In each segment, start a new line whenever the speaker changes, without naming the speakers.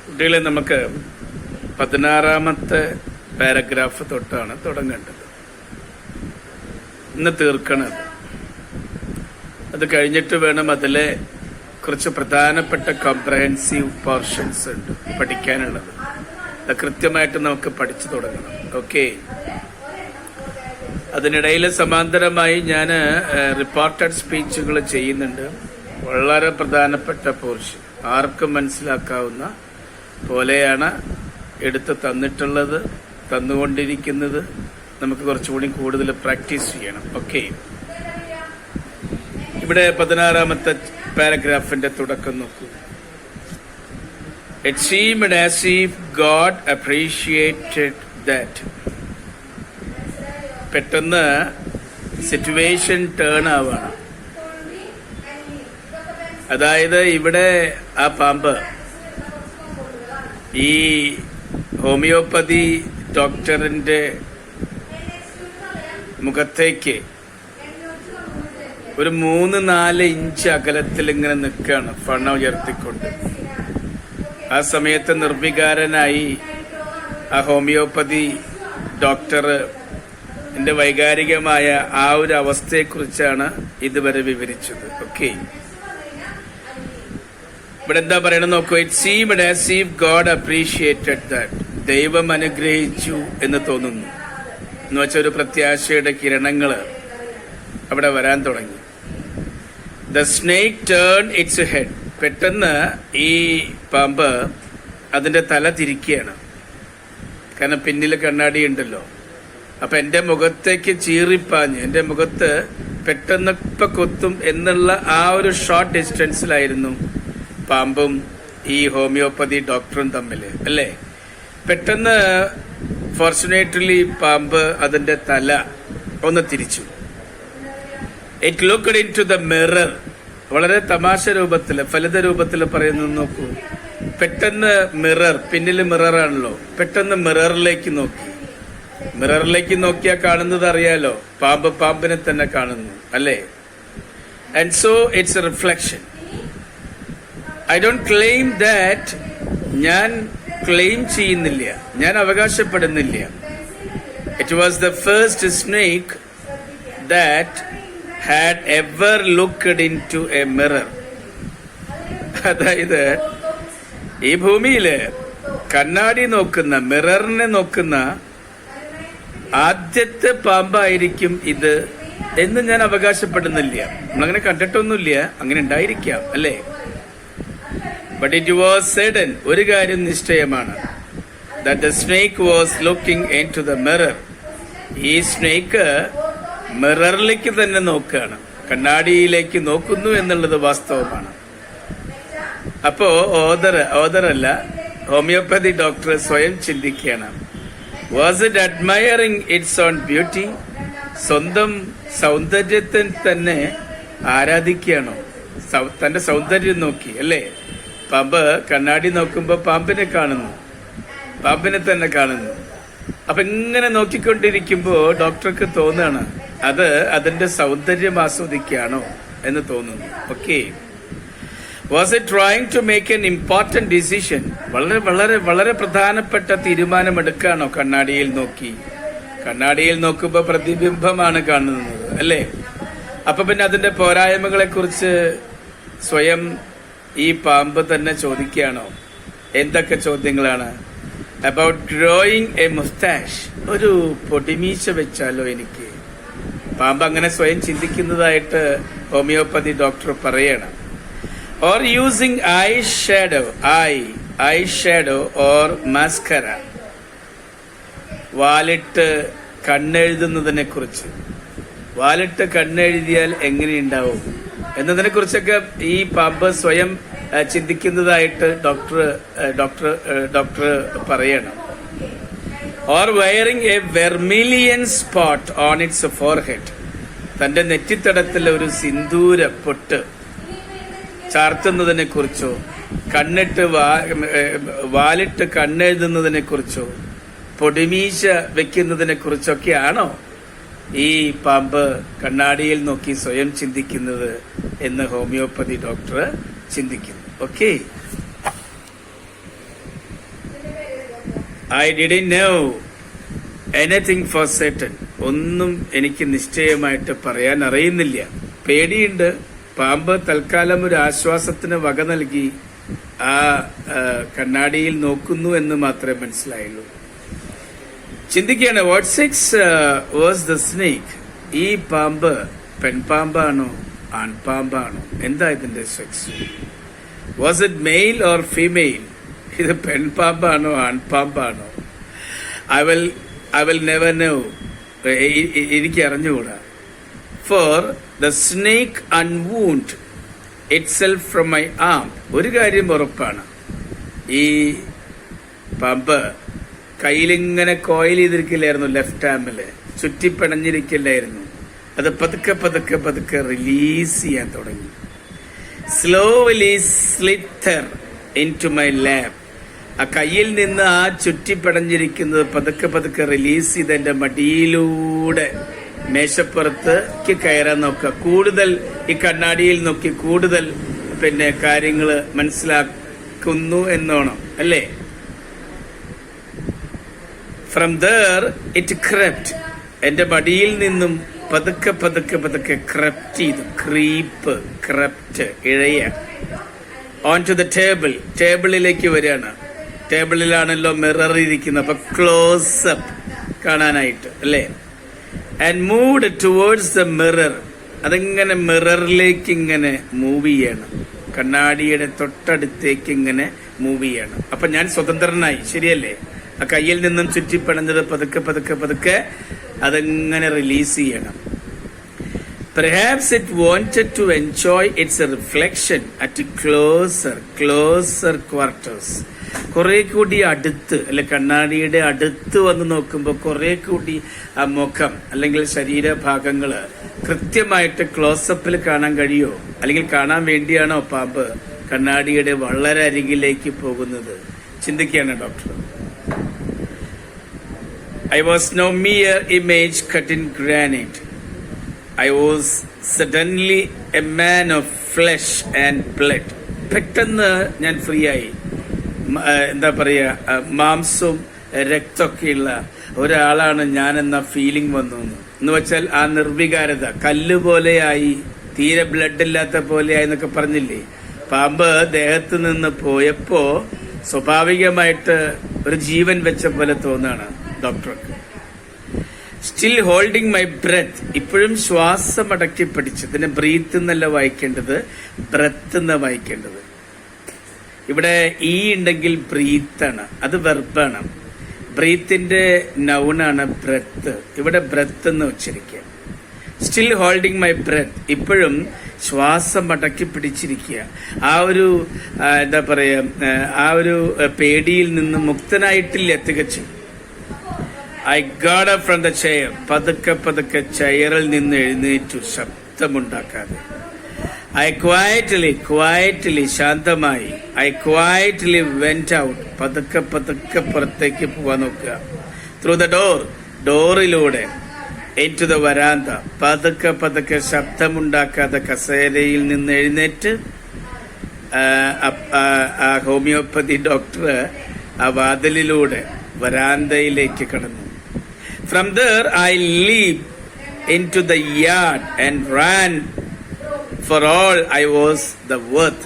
കുട്ടികളെ, നമുക്ക് 16ാമത്തെ പാരഗ്രാഫ് തൊട്ടാണ് തുടങ്ങേണ്ടത്. ഇന്ന് തീർക്കണത്. അത് കഴിഞ്ഞിട്ട് വേണം അതിലെ കുറച്ച് പ്രധാനപ്പെട്ട കോംപ്രഹെൻസീവ് പോർഷൻസ് ഉണ്ട് പഠിക്കാനുള്ളത്. അത് കൃത്യമായിട്ട് നമുക്ക് പഠിച്ചു തുടങ്ങണം. ഓക്കെ. അതിനിടയിൽ സമാന്തരമായി ഞാൻ റിപ്പോർട്ടഡ് സ്പീച്ചുകൾ ചെയ്യുന്നുണ്ട്. വളരെ പ്രധാനപ്പെട്ട പോർഷൻ, ആർക്കും മനസ്സിലാക്കാവുന്ന പോലെയാണ് എടുത്ത് തന്നിട്ടുള്ളത്, തന്നുകൊണ്ടിരിക്കുന്നത്. നമുക്ക് കുറച്ചുകൂടി കൂടുതൽ പ്രാക്ടീസ് ചെയ്യണം. ഓക്കെ. ഇവിടെ 16ാമത്തെ പാരഗ്രാഫിന്റെ തുടക്കം നോക്കൂ. It seemed as if God appreciated that. പെട്ടെന്ന് സിറ്റുവേഷൻ ടേൺ ആവാണ്. അതായത് ഇവിടെ ആ പാമ്പ് ഈ ഹോമിയോപ്പതി ഡോക്ടറിന്റെ മുഖത്തേക്ക് ഒരു 3-4 ഇഞ്ച് അകലത്തിൽ ഇങ്ങനെ നിൽക്കുകയാണ്, ഫണ ഉയർത്തിക്കൊണ്ട്. ആ സമയത്ത് നിർവികാരനായി ആ ഹോമിയോപ്പതി ഡോക്ടർ എന്റെ വൈകാരികമായ ആ ഒരു അവസ്ഥയെക്കുറിച്ചാണ് ഇതുവരെ വിവരിച്ചത്. ഓക്കെ. ഇവിടെ എന്താ പറയണത് നോക്കൂ. It seemed as if God appreciated that. ദൈവം അനുഗ്രഹിച്ചു എന്ന് തോന്നുന്നു. എന്ന് വെച്ചാൽ ഒരു പ്രത്യാശയുടെ കിരണങ്ങള് അവിടെ വരാൻ തുടങ്ങി. The snake turn it's head. പെട്ടെന്ന് ഈ പാമ്പ് അതിന്റെ തല തിരിക്കുകയാണ്. കാരണം പിന്നിൽ കണ്ണാടി ഉണ്ടല്ലോ. അപ്പൊ എന്റെ മുഖത്തേക്ക് ചീറിപ്പാഞ്ഞ് എന്റെ മുഖത്ത് പെട്ടെന്ന് ഇപ്പൊ കൊത്തും എന്നുള്ള ആ ഒരു ഷോർട്ട് ഡിസ്റ്റൻസിലായിരുന്നു പാമ്പും ഈ ഹോമിയോപ്പതി ഡോക്ടറും തമ്മില്, അല്ലേ? പെട്ടെന്ന് ഫോർച്ചുനേറ്റ്ലി പാമ്പ് അതിന്റെ തല ഒന്ന് തിരിച്ചു. It looked into the mirror. വളരെ തമാശ രൂപത്തില്, ഫലിത രൂപത്തില് പറയുന്നത് നോക്കൂ. പെട്ടെന്ന് മിറർ, പിന്നിൽ മിററാണല്ലോ, പെട്ടെന്ന് മിററിലേക്ക് നോക്കി. മിററിലേക്ക് നോക്കിയാൽ കാണുന്നത് അറിയാലോ, പാമ്പ് പാമ്പിനെ തന്നെ കാണുന്നു, അല്ലേ? And so it's a reflection. I don't claim that. ഞാൻ ക്ലെയിം ചെയ്യുന്നില്ല, ഞാൻ അവകാശപ്പെടുന്നില്ല. It was the first snake that had ever looked into a mirror. അതായത് ഈ ഭൂമിയില് കണ്ണാടി നോക്കുന്ന, മിററിനെ നോക്കുന്ന ആദ്യത്തെ പാമ്പായിരിക്കും ഇത് എന്ന് ഞാൻ അവകാശപ്പെടുന്നില്ല. നമ്മളങ്ങനെ കണ്ടിട്ടൊന്നുമില്ല, അങ്ങനെ ഉണ്ടായിരിക്കാം, അല്ലേ? But it was sudden. ഒരു കാര്യം നിശ്ചയമാണ്. that the snake was looking into the mirror. ഈ സ്നേക്ക് മിററിലേക്ക് തന്നെ നോക്കുകയാണ്, കണ്ണാടിയിലേക്ക് നോക്കുന്നു എന്നുള്ളത് വാസ്തവമാണ്. അപ്പോ ഓദറല്ല, ഹോമിയോപ്പതി ഡോക്ടർ സ്വയം ചിന്തിക്കുകയാണ്. Was it admiring it's own beauty? സ്വന്തം സൗന്ദര്യത്തെ തന്നെ ആരാധിക്കുകയാണോ? തന്റെ സൗന്ദര്യം നോക്കി, അല്ലേ? പാമ്പ് കണ്ണാടി നോക്കുമ്പോ പാമ്പിനെ കാണുന്നു, പാമ്പിനെ തന്നെ കാണുന്നു. അപ്പൊ ഇങ്ങനെ നോക്കിക്കൊണ്ടിരിക്കുമ്പോ ഡോക്ടർക്ക് തോന്നുകയാണ് അത് അതിന്റെ സൗന്ദര്യം ആസ്വദിക്കുകയാണോ എന്ന് തോന്നുന്നു. Okay. Was it trying to make an important decision? വളരെ വളരെ വളരെ പ്രധാനപ്പെട്ട തീരുമാനമെടുക്കുകയാണോ കണ്ണാടിയിൽ നോക്കി? കണ്ണാടിയിൽ നോക്കുമ്പോ പ്രതിബിംബമാണ് കാണുന്നത്, അല്ലേ? അപ്പൊ പിന്നെ അതിന്റെ പോരായ്മകളെ കുറിച്ച് സ്വയം ഈ പാമ്പ് തന്നെ ചോദിക്കുകയാണോ? എന്തൊക്കെ ചോദ്യങ്ങളാണ്? About growing a moustache. ഒരു പൊടിമീശ വെച്ചാലോ എനിക്ക്? പാമ്പ് അങ്ങനെ സ്വയം ചിന്തിക്കുന്നതായിട്ട് ഹോമിയോപ്പതി ഡോക്ടർ പറയണം. Or using eye shadow or mascara. വാലിട്ട് കണ്ണെഴുതുന്നതിനെ കുറിച്ച്. വാലിട്ട് കണ്ണെഴുതിയാൽ എങ്ങനെയുണ്ടാവും എന്നതിനെ കുറിച്ചൊക്കെ ഈ പാമ്പ് സ്വയം ചിന്തിക്കുന്നതായിട്ട് ഡോക്ടർ പറയണം. Or wearing a vermilion spot on its forehead. തന്റെ നെറ്റിത്തടത്തിൽ ഒരു സിന്ദൂര പൊട്ട് ചാർത്തുന്നതിനെ കുറിച്ചോ, വാലിട്ട് കണ്ണെഴുതുന്നതിനെ കുറിച്ചോ, പൊടിമീശ വെക്കുന്നതിനെ കുറിച്ചൊക്കെയാണോ ഈ പാമ്പ് കണ്ണാടിയിൽ നോക്കി സ്വയം ചിന്തിക്കുന്നത് എന്ന് ഹോമിയോപ്പതി ഡോക്ടർ ചിന്തിക്കുന്നു. Okay. I didn't know anything for certain. ഒന്നും എനിക്ക് നിശ്ചയമായിട്ട് പറയാൻ അറിയുന്നില്ല. പേടിയുണ്ട്. പാമ്പ് തൽക്കാലം ഒരു ആശ്വാസത്തിന് വക നൽകി ആ കണ്ണാടിയിൽ നോക്കുന്നു എന്ന് മാത്രമേ മനസ്സിലായുള്ളൂ. ചിന്തിക്കുകയാണ്, what sex was the snake? ഈ പാമ്പ് പെൺപാമ്പാണോ ആൺപാമ്പാണോ? എന്താ ഇതിന്റെ sex? Was it male or female? ഇത് പെൺപാമ്പാണോ ആൺപാമ്പാണോ? I will never know. എനിക്ക് അറിഞ്ഞുകൂടാ. For the snake unwound itself from my arm. ഒരു കാര്യം ഉറപ്പാണ്, ഈ പാമ്പ് കയ്യിലിങ്ങനെ കോയിൽ ചെയ്തിരിക്കില്ലായിരുന്നു, ലെഫ്റ്റ് ഹാമില് ചുറ്റിപ്പിണഞ്ഞിരിക്കില്ലായിരുന്നു. അത് പതുക്കെ പതുക്കെ പതുക്കെ റിലീസ് ചെയ്യാൻ തുടങ്ങി. Slowly slither into my lab. ആ കയ്യിൽ നിന്ന് ആ ചുറ്റിപ്പടഞ്ഞിരിക്കുന്നത് പതുക്കെ പതുക്കെ റിലീസ് ചെയ്ത് എന്റെ മടിയിലൂടെ മേശപ്പുറത്തേക്ക് കയറാൻ നോക്കുക. കൂടുതൽ ഈ കണ്ണാടിയിൽ നോക്കി കൂടുതൽ കാര്യങ്ങൾ മനസ്സിലാക്കുന്നു എന്നോണം അല്ലേ. From there it crept. എന്റെ മടിയിൽ നിന്നും പതുക്കെ പതുക്കെ പതുക്കെ ക്രെപ്റ്റ് ചെയ്തു. ക്രീപ്പ്, ക്രെപ്റ്റ്, ഇഴയ. On to the table. ടേബിളിലേക്ക് വരികയാണ്. ടേബിളിലാണല്ലോ മിറർ ഇരിക്കുന്നത്, അപ്പൊ ക്ലോസ് അപ്പ് കാണാനായിട്ട് അല്ലേ. And moved towards the mirror. അതിങ്ങനെ മിററിലേക്ക് ഇങ്ങനെ മൂവ് ചെയ്യണം, കണ്ണാടിയുടെ തൊട്ടടുത്തേക്ക് ഇങ്ങനെ മൂവ് ചെയ്യണം. അപ്പൊ ഞാൻ സ്വതന്ത്രനായി, ശരിയല്ലേ. ആ കയ്യിൽ നിന്നും ചുറ്റിപ്പണഞ്ഞത് പതുക്കെ പതുക്കെ പതുക്കെ അതിങ്ങനെ റിലീസ് ചെയ്യണം. Perhaps it wanted to enjoy its reflection at closer quarters. കുറെ കൂടി അടുത്ത് അല്ലെ, കണ്ണാടിയുടെ അടുത്ത് വന്ന് നോക്കുമ്പോൾ കുറെ കൂടി ആ മുഖം അല്ലെങ്കിൽ ശരീരഭാഗങ്ങള് കൃത്യമായിട്ട് ക്ലോസപ്പിൽ കാണാൻ കഴിയോ? അല്ലെങ്കിൽ കാണാൻ വേണ്ടിയാണോ പാമ്പ് കണ്ണാടിയുടെ വളരെ അരികിലേക്ക് പോകുന്നത്? ചിന്തിക്കുകയാണ് doctor. I was no mere image cut in granite. I was suddenly a man of flesh and blood. പെട്ടെന്ന് ഞാൻ ഫ്രീ ആയി. എന്താ പറയാ, മാംസവും രക്തമൊക്കെയുള്ള ഒരാളാണ് ഞാൻ എന്ന ഫീലിംഗ് വന്നു എന്ന് വെച്ചാൽ ആ നിർവികാരത. കല്ലുപോലെയായി, തീരെ ബ്ലഡ് ഇല്ലാത്ത പോലെയായി എന്നൊക്കെ പറഞ്ഞില്ലേ. പാമ്പ് ദേഹത്ത് നിന്ന് പോയപ്പോ സ്വാഭാവികമായിട്ട് ഒരു ജീവൻ വെച്ച പോലെ തോന്നാണ് ഡോക്ടർക്ക്. Still holding my breath. ഇപ്പോഴും ശ്വാസം അടക്കി പിടിച്ച്. ഇതിനെ ബ്രീത്ത് എന്നല്ല വായിക്കേണ്ടത്, ബ്രെത്ത് എന്ന് വായിക്കേണ്ടത്. ഇവിടെ ഈ ഉണ്ടെങ്കിൽ ബ്രീത്താണ്, അത് വെർബാണ്. ബ്രീത്തിന്റെ നൗണാണ് ബ്രെത്ത്. ഇവിടെ ബ്രെത്ത് എന്ന് ഉച്ചരിക്കുക. Still holding my breath. ഇപ്പോഴും ശ്വാസം അടക്കി പിടിച്ചിരിക്കുക. ആ ഒരു എന്താ പറയാ, ആ ഒരു പേടിയിൽ നിന്ന് മുക്തനായിട്ടില്ല തികച്ചും. I got up from the chair. പതുക്കെ പതുക്കെ ചെയറിൽ നിന്ന് എഴുന്നേറ്റു, ശബ്ദമുണ്ടാക്കാതെ. I quietly ശാന്തമായി. I quietly went out. പതുക്കെ പതുക്കെ പുറത്തേക്ക് പോവാൻ നോക്കുക. Through the door. ഡോറിലൂടെ. Into the veranda. പതുക്കെ പതുക്കെ ശബ്ദമുണ്ടാക്കാതെ കസേരയിൽ നിന്ന് എഴുന്നേറ്റ് ആ ഹോമിയോപ്പതി ഡോക്ടർ ആ വാതിലിലൂടെ വരാന്തയിലേക്ക് കടന്നു. From there I leaped into the yard and ran for all I was the worth.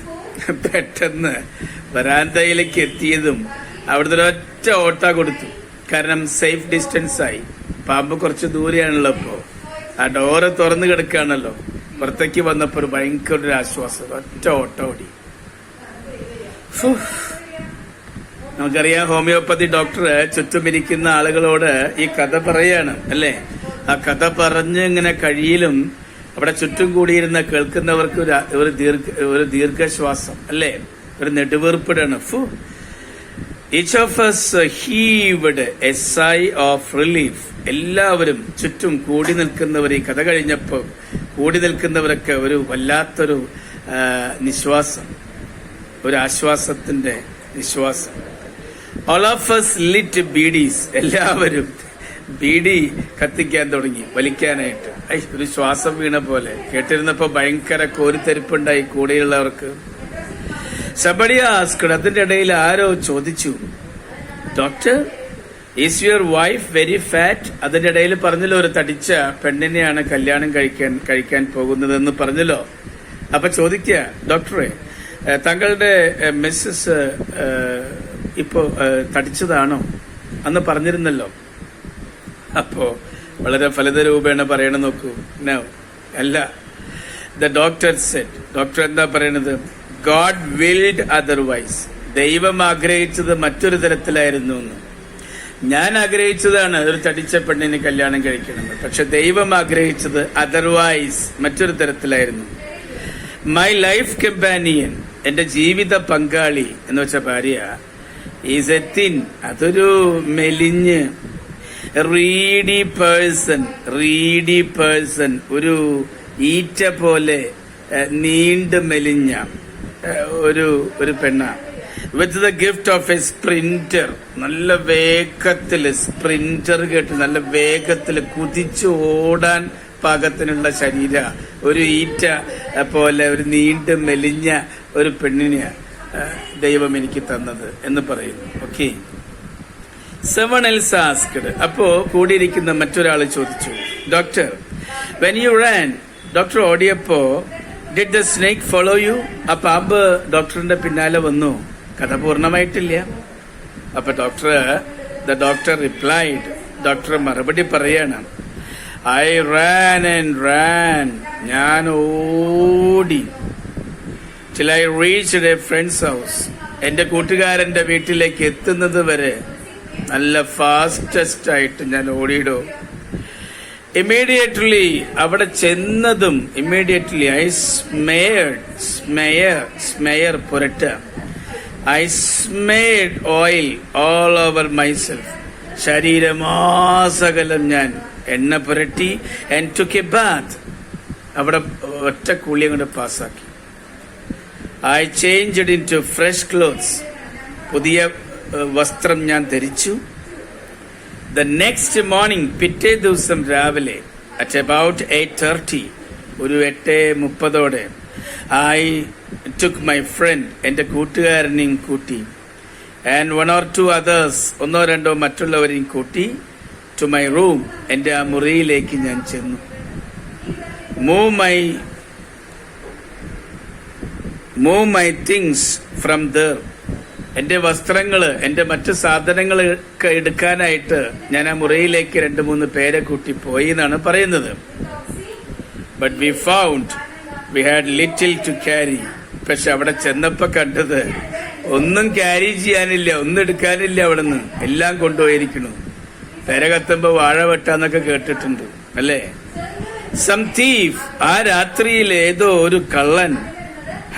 പെട്ടെന്ന് വരാന്തയിലേക്ക് എത്തിയതും അവിടുത്തെ ഒരൊറ്റ ഓട്ട കൊടുത്തു. കാരണം സേഫ് ഡിസ്റ്റൻസ് ആയി. പാമ്പ് കുറച്ച് ദൂരെയാണല്ലോ. ഇപ്പോ ആ ഡോറ് തുറന്നു കിടക്കുകയാണല്ലോ. പുറത്തേക്ക് വന്നപ്പോ ഒരു ഭയങ്കര ഒരു ആശ്വാസം. ഒറ്റ ഓട്ട ഓടി. നമുക്കറിയാം, ഹോമിയോപ്പതി ഡോക്ടർ ചുറ്റുമിരിക്കുന്ന ആളുകളോട് ഈ കഥ പറയാണ് അല്ലേ. ആ കഥ പറഞ്ഞ് ഇങ്ങനെ കഴിയിലും അവിടെ ചുറ്റും കൂടിയിരുന്ന കേൾക്കുന്നവർക്ക് ഒരു ദീർഘശ്വാസം അല്ലേ, ഒരു നെടുവീർപ്പിടാണ്. Each of us heaved a sigh of relief. എല്ലാവരും ചുറ്റും കൂടി നിൽക്കുന്നവർ, ഈ കഥ കഴിഞ്ഞപ്പോ കൂടി നിൽക്കുന്നവരൊക്കെ ഒരു വല്ലാത്തൊരു നിശ്വാസം, ഒരു ആശ്വാസത്തിന്റെ നിശ്വാസം. All of us lit beedies. എല്ലാവരും ബീഡി കത്തിക്കാൻ തുടങ്ങി, വലിക്കാനായിട്ട്. ഒരു ശ്വാസം വീണ പോലെ കേട്ടിരുന്നപ്പോ ഭയങ്കര കോരിത്തെരിപ്പുണ്ടായി കൂടെയുള്ളവർക്ക്. Somebody asked. അതിന്റെ ഇടയിൽ ആരോ ചോദിച്ചു, doctor is your wife very fat? അതിന്റെ ഇടയിൽ പറഞ്ഞല്ലോ ഒരു തടിച്ച പെണ്ണിനെയാണ് കല്യാണം കഴിക്കാൻ പോകുന്നതെന്ന് പറഞ്ഞല്ലോ. അപ്പൊ ചോദിക്കുക, ഡോക്ടറെ, താങ്കളുടെ മിസ്സസ് ഇപ്പോ തടിച്ചതാണോ? അന്ന് പറഞ്ഞിരുന്നല്ലോ. അപ്പോ വളരെ ഫലിതരൂപേണ പറയണ നോക്കൂ. നോ, അല്ല. ദ ഡോക്ടർ സെഡ്, ഡോക്ടർ എന്താ പറയണത്? God willed otherwise. ദൈവം ആഗ്രഹിച്ചത് മറ്റൊരു തരത്തിലായിരുന്നു എന്ന്. ഞാൻ ആഗ്രഹിച്ചതാണ് ഒരു തടിച്ച പെണ്ണിനെ കല്യാണം കഴിക്കണമെന്ന്. പക്ഷെ ദൈവം ആഗ്രഹിച്ചത് അതർവൈസ്, മറ്റൊരു തരത്തിലായിരുന്നു. മൈ ലൈഫ് കമ്പാനിയൻ, എന്റെ ജീവിത പങ്കാളി എന്ന് വെച്ച ഭാര്യ, ഈസ് എ തിൻ, അതൊരു മെലിഞ്ഞ് റീഡി പേഴ്സൺ, ഒരു ഈറ്റ പോലെ നീണ്ട് മെലിഞ്ഞ ഒരു പെണ്ണ. With the gift of A sprinter, നല്ല വേഗത്തില്, സ്പ്രിന്റർ കേട്ട് നല്ല വേഗത്തില് കുതിച്ചു ഓടാൻ പാകത്തിനുള്ള ശരീര, ഒരു ഈറ്റ പോലെ ഒരു നീണ്ട് മെലിഞ്ഞ ഒരു പെണ്ണിനെ ദൈവം എനിക്ക് തന്നത് എന്ന് പറയുന്നു. ഓക്കെ. someone else asked, അപ്പോ കൂടിയിരിക്കുന്ന മറ്റൊരാൾ ചോദിച്ചു, doctor, when you ran, doctor ഓടിയപ്പോ did the snake follow you? ആ പാമ്പ് ഡോക്ടറിന്റെ പിന്നാലെ വന്നു? കഥ പൂർണ്ണമായിട്ടില്ല. അപ്പൊ the doctor replied, ഡോക്ടർ മറുപടി പറയാണ്, I ran and ran, ഞാൻ ഓടി, till I reached a friend's house, എന്റെ കൂട്ടുകാരന്റെ വീട്ടിലേക്ക് എത്തുന്നത് വരെ നല്ല ഫാസ്റ്റസ്റ്റ് ആയിട്ട് ഞാൻ ഓടിയിടോ. ഇമ്മീഡിയറ്റ്ലി അവിടെ ചെന്നതും ഇമ്മീഡിയറ്റ്ലി ഐ സ്മെയർ പുരട്ട, I smeared oil all over myself, ശരീരമാസകലം ഞാൻ എണ്ണ പുരട്ടി. ആൻഡ് ടുക്ക് എ ബാത്ത്, അവിടെ ഒറ്റ കുളി കൊണ്ട് പാസ്സാക്കി. I changed into fresh clothes, പുതിയ വസ്ത്രം ഞാൻ ധരിച്ചു. ദ നെക്സ്റ്റ് മോർണിംഗ്, പിറ്റേ ദിവസം രാവിലെ അറ്റ് അബൌട്ട് 8:30, ഒരു 8:30 ഐ ടുക്ക് മൈ ഫ്രണ്ട്, എന്റെ കൂട്ടുകാരനെയും കൂട്ടി, ആൻഡ് 1 or 2 others, 1 or 2 മറ്റുള്ളവരെയും കൂട്ടി, ടു മൈ റൂം, എന്റെ ആ മുറിയിലേക്ക് ഞാൻ ചെന്നു. Move my things from there, എന്റെ വസ്ത്രങ്ങള്, എന്റെ മറ്റു സാധനങ്ങൾ എടുക്കാനായിട്ട് ഞാൻ ആ മുറിയിലേക്ക് 2-3 പേരെ കൂട്ടി പോയി എന്നാണ് പറയുന്നത്. But we found we had little to carry, പക്ഷെ അവിടെ ചെന്നപ്പോ കണ്ടത് ഒന്നും ക്യാരി ചെയ്യാനില്ല, ഒന്നും എടുക്കാനില്ല. അവിടെ നിന്ന് എല്ലാം കൊണ്ടുപോയിരിക്കണു. പെര കത്തുമ്പോ വാഴ വെട്ടാന്നൊക്കെ കേട്ടിട്ടുണ്ട് അല്ലേ? സം തീഫ്, ആ രാത്രിയിൽ ഏതോ ഒരു കള്ളൻ,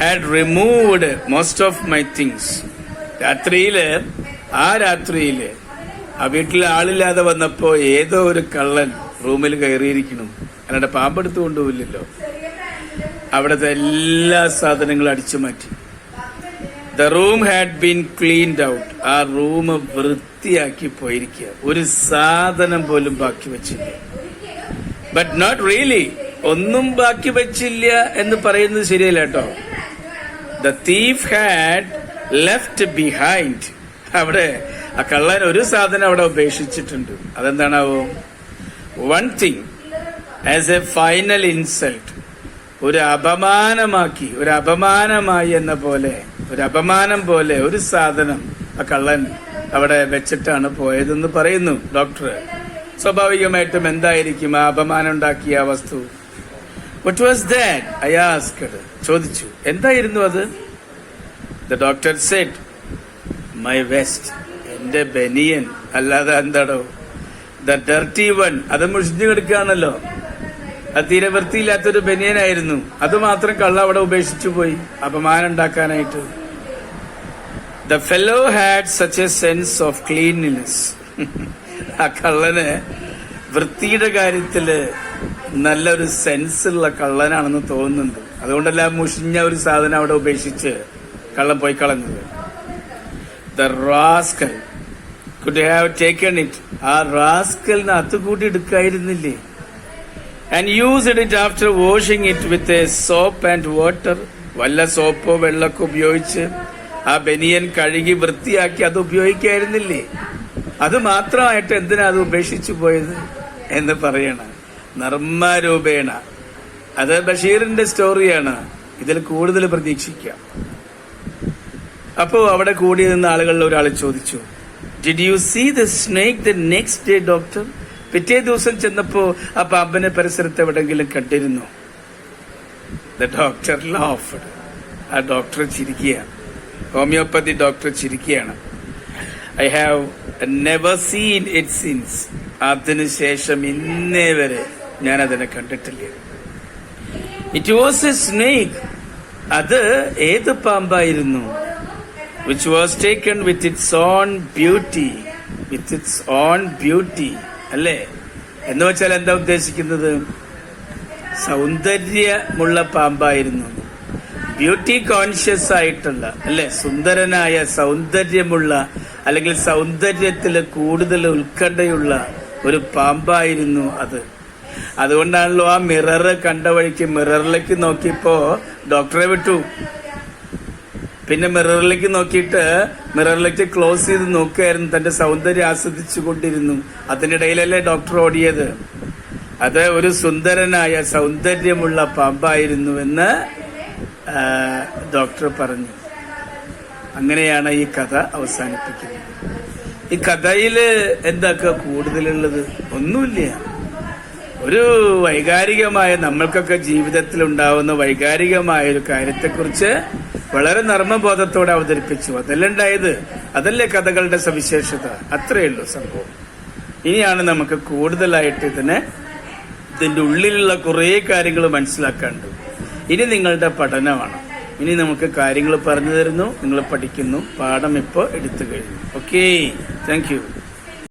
had removed most of my things. ആ രാത്രിയില് ആ വീട്ടിൽ ആളില്ലാതെ വന്നപ്പോ ഏതോ ഒരു കള്ളൻ റൂമിൽ കയറിയിരിക്കണം. അല്ലാണ്ട് പാമ്പെടുത്ത് കൊണ്ടുപോയില്ലല്ലോ. അവിടുത്തെ എല്ലാ സാധനങ്ങളും അടിച്ചു മാറ്റി. The room had been cleaned out, ആ റൂം വൃത്തിയാക്കി പോയിരിക്കുക, ഒരു സാധനം പോലും ബാക്കി വെച്ചില്ല. ബട്ട് നോട്ട് റിയലി, ഒന്നും ബാക്കി വെച്ചില്ല എന്ന് പറയുന്നത് ശരിയല്ല കേട്ടോ. The thief had left behind, അവിടെ ആ കള്ളൻ ഒരു സാധനം അവിടെ ഉപേക്ഷിച്ചിട്ടുണ്ട്. അതെന്താണാവോ? One thing as a final insult, ഒരു അപമാനമായി എന്ന പോലെ, ഒരു അപമാനം പോലെ ഒരു സാധനം ആ കള്ളൻ അവിടെ വെച്ചിട്ടാണ് പോയതെന്ന് പറയുന്നു ഡോക്ടർ. സ്വാഭാവികമായിട്ടും എന്തായിരിക്കും ആ അപമാനം ഉണ്ടാക്കിയ ആ വസ്തു? What was that? I asked. ചോദിച്ചു, എന്തായിരുന്നു അത്? The doctor said, my vest, എന്റെ ബനിയൻ. അല്ലാതെ എന്താടോ? The dirty one, അത് മുഷിഞ്ഞു കിടക്കുകയാണല്ലോ. അത് തീരെ വൃത്തിയില്ലാത്തൊരു ബനിയനായിരുന്നു. അത് മാത്രം കള്ള അവിടെ ഉപേക്ഷിച്ചു പോയി അപമാനം ഉണ്ടാക്കാനായിട്ട്. The fellow had such a sense of cleanliness. ആ കള്ളന് വൃത്തിയുടെ കാര്യത്തില് നല്ലൊരു സെൻസുള്ള കള്ളനാണെന്ന് തോന്നുന്നുണ്ട്. അതുകൊണ്ടല്ല മുഷിഞ്ഞ ഒരു സാധനം അവിടെ ഉപേക്ഷിച്ച് കള്ളൻ പോയി കളഞ്ഞത്. The rascal could have taken it, ആ റാസ്കലിന് അത്തുകൂട്ടി എടുക്കായിരുന്നില്ലേ? And used it after washing it with a soap and water, വല്ല സോപ്പോ വെള്ളമൊക്കെ ഉപയോഗിച്ച് ആ ബനിയൻ കഴുകി വൃത്തിയാക്കി അത് ഉപയോഗിക്കായിരുന്നില്ലേ? അത് മാത്രമായിട്ട് എന്തിനാ അത് ഉപേക്ഷിച്ചു പോയത് എന്ന് പറയണം. നർമ്മരൂപേണ. അത് ബഷീറിന്റെ സ്റ്റോറിയാണ്. ഇതിൽ കൂടുതൽ പ്രതീക്ഷിക്കാം. അപ്പോ അവിടെ കൂടി നിന്ന ആളുകളിൽ ഒരാൾ ചോദിച്ചു, did you see the snake the next day doctor? പിറ്റേ ദിവസം ചെന്നപ്പോ ആ പാമ്പിനെ പരിസരത്ത് എവിടെങ്കിലും കണ്ടിരുന്നു? The doctor laughed. ആ ഡോക്ടർ ചിരിക്കുകയാണ്. ഹോമിയോപ്പതി ഡോക്ടർ ചിരിക്കുകയാണ്. I have never seen it since. അതിനുശേഷം ഇന്നേ വരെ ഞാൻ അതിനെ കണ്ടിട്ടില്ല. It was a snake. അത് ഏത് പാമ്പായിരുന്നു? Which was taken with its own beauty. With its own beauty അല്ലേ? എന്ന് വെച്ചാൽ എന്താ ഉദ്ദേശിക്കുന്നത്? സൗന്ദര്യമുള്ള പാമ്പായിരുന്നു. ബ്യൂട്ടി കോൺഷ്യസ് ആയിട്ടുള്ള അല്ലെ, സുന്ദരനായ, സൗന്ദര്യമുള്ള, അല്ലെങ്കിൽ സൗന്ദര്യത്തിൽ കൂടുതൽ ഉത്കണ്ഠയുള്ള ഒരു പാമ്പായിരുന്നു അത്. അതുകൊണ്ടാണല്ലോ ആ മിറർ കണ്ട വഴിക്ക് മിററിലേക്ക് നോക്കിയപ്പോ ഡോക്ടറെ വിട്ടു. പിന്നെ മിററിലേക്ക് നോക്കിയിട്ട് മിററിലേക്ക് ക്ലോസ് ചെയ്ത് നോക്കുകയായിരുന്നു. തന്റെ സൗന്ദര്യം ആസ്വദിച്ചു കൊണ്ടിരുന്നു. അതിനിടയിലല്ലേ ഡോക്ടർ ഓടിയത്. അത് ഒരു സുന്ദരനായ, സൗന്ദര്യമുള്ള പാമ്പായിരുന്നുവെന്ന് ഡോക്ടർ പറഞ്ഞു. അങ്ങനെയാണ് ഈ കഥ അവസാനിപ്പിക്കുന്നത്. ഈ കഥയില് എന്തൊക്കെ കൂടുതലുള്ളത്? ഒന്നുമില്ല. ഒരു വൈകാരികമായ, നമ്മൾക്കൊക്കെ ജീവിതത്തിൽ ഉണ്ടാവുന്ന വൈകാരികമായ ഒരു കാര്യത്തെക്കുറിച്ച് വളരെ നർമ്മബോധത്തോടെ അവതരിപ്പിച്ചു. അതല്ലേ ഉണ്ടായത്. അതല്ലേ കഥകളുടെ സവിശേഷത. അത്രയേ ഉള്ളൂ സംഭവം. ഇനിയാണ് നമുക്ക് കൂടുതലായിട്ട് ഇതിന്റെ ഉള്ളിലുള്ള കുറേ കാര്യങ്ങൾ മനസ്സിലാക്കാണ്ട്. ഇനി നിങ്ങളുടെ പഠനമാണ്. ഇനി നമുക്ക് കാര്യങ്ങൾ പറഞ്ഞു തരുന്നു, നിങ്ങൾ പഠിക്കുന്നു. പാഠം ഇപ്പോൾ എടുത്തു കഴിഞ്ഞു. Okay, thank you.